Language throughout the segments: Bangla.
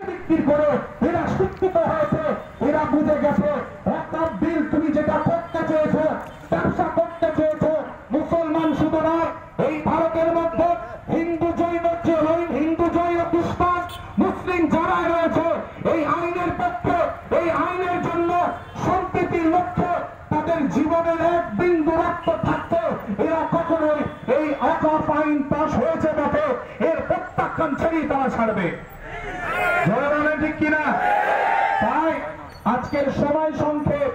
বিক্রি করে এরা শিক্ষিত হয়েছে, এরা বুঝে গেছে ওয়াকফ বিল তুমি যেটা করতে চেয়েছো, ব্যবসা করতে চেয়েছো, মুসলমান শুধু নয়, এই ভারতের মধ্যে হিন্দু জৈন খ্রিস্টান মুসলিম যারা রয়েছে এই আইনের পক্ষে, এই আইনের জন্য সম্প্রীতির লক্ষ্যে তাদের জীবনের এক বিন্দু রক্ত থাকতে এরা কখনোই এই ওয়াকফ আইন পাস হয়েছে বটে এর প্রত্যাখ্যান ছেড়েই তারা ছাড়বে। ঠিক কিনা? তাই আজকের সময় সংক্ষেপ,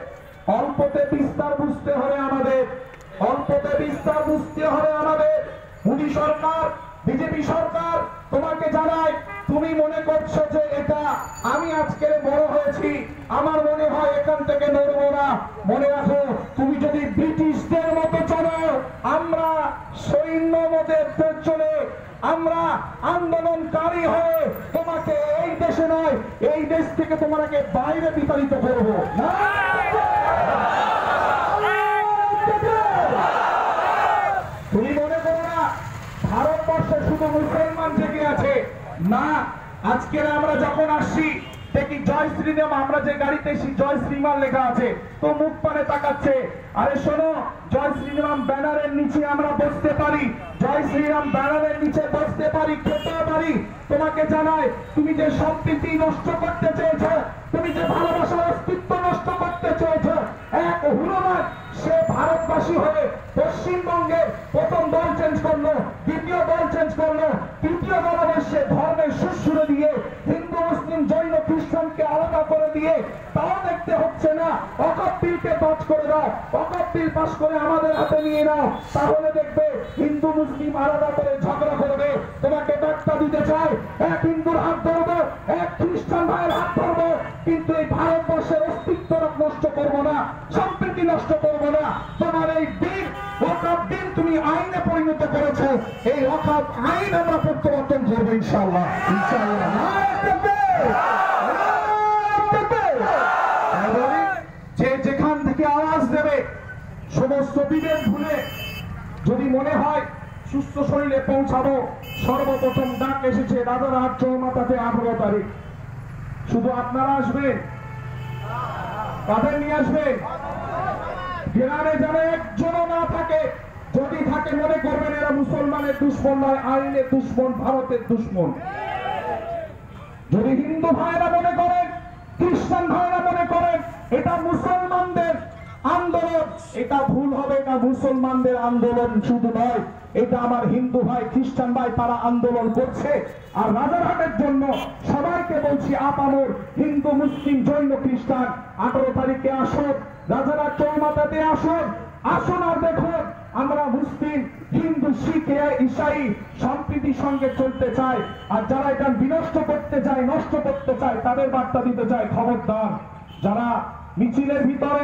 অল্পতে বিস্তার বুঝতে হবে আমাদের, মোদী সরকার, বিজেপি সরকার তোমাকে জানায়, তুমি মনে করছো যে এটা আমি আজকে বড় হয়েছি, আমার মনে হয় এখান থেকে নড়বো না। মনে রাখো, তুমি যদি ব্রিটিশদের মতো চলো, আমরা সৈন্য মতে চলে, আমরা আন্দোলনকারী হয়ে তোমাকে এই দেশে নয়, এই দেশ থেকে তোমাকে বাইরে বিতাড়িত করবো। তুমি মনে করো না ভারতবর্ষে শুধু মুসলমান জেগে আছে, না। আজকের আমরা যখন আসছি দেখি জয় শ্রীরাম, আমরা যে গাড়িতে এসি জয় শ্রীমান লেখা আছে, তো মুখ পানে তাকাচ্ছে। আরে শোনো, জয় শ্রীরাম ব্যানারের নিচে আমরা বসতে পারি, জয় শ্রীরাম ব্যানারের নিচে বসতে পারি, খেতে পারি। তোমাকে জানাই, তুমি যে সম্প্রীতি নষ্ট করতে চেয়েছো, তুমি যে ভালোবাসার অস্তিত্ব নষ্ট করতে চেয়েছো, এক হুরমান সে ভারতবাসী হয়ে পশ্চিমবঙ্গের প্রথম দল চেঞ্জ করলো, দ্বিতীয় দল চেঞ্জ করলো, তৃতীয় দলবর্ষে ধর্মের সুসুরে দিয়ে হিন্দু মুসলিম জৈন খ্রিস্টানকে আলাদা করে দিয়ে তাও দেখতে হচ্ছে না। ওয়াকফ বিলকে পাস করে দাও, ওয়াকফ বিল পাস করে আমাদের হাতে নিয়ে নাও, তাহলে দেখবে হিন্দু মুসলিম আলাদা করে ঝগড়া করবে। তোমাকে বার্তা দিতে চাই, এক হিন্দুর হাত ধরবো, এক খ্রিস্টান ভাইয়ের হাত ধরবো, কিন্তু এই ভারতবর্ষের অস্তিত্ব নষ্ট করবো না, সম্প্রীতি নষ্ট করবো না। তোমার এই বিল, ওয়াকফ বিল তুমি আইনে পরিণত করেছো, এই ওয়াকফ আইন আমরা প্রত্যাবর্তন করবো ইনশাআল্লাহ। যে যেখান থেকে আওয়াজ দেবে, সমস্ত বিভেদ ভুলে যদি মনে হয় সুস্থ শরীরে পৌঁছাবো, সর্বপ্রথম ডাক এসেছে রাজারহাট চৌমাথাতে 18 তারিখ। শুধু আপনারা আসবেন, তাদের নিয়ে আসবেন, গ্রামে যেন একজনও না থাকে, যদি থাকে মনে করবেন এরা মুসলমানের দুশ্মন নয়, আইনের দুশ্মন, ভারতের দুশ্মন। যদি হিন্দু ভাইরা মনে করেন, খ্রিস্টান ভাইরা মনে করেন এটা মুসলমানদের আন্দোলন, এটা ভুল হবে। এটা মুসলমানদের আন্দোলন শুধু নয়, এটা আমার হিন্দু ভাই খ্রিস্টান ভাই তারা আন্দোলন করছে। আর রাজারহাটের জন্য সবাইকে বলছি, আপামর হিন্দু মুসলিম জৈন খ্রিস্টান 18 তারিখে আসুন, রাজারহাট চৌমাথাতে আসুন, আসুন আর দেখুন আমরা মুসলিম হিন্দু শিখ ঈসাই সম্প্রীতির সঙ্গে চলতে চাই। আর যারা এটা বিনষ্ট করতে চায়, নষ্ট করতে চায়, তাদের বার্তা দিতে চায়, খবরদার। যারা মিছিলের ভিতরে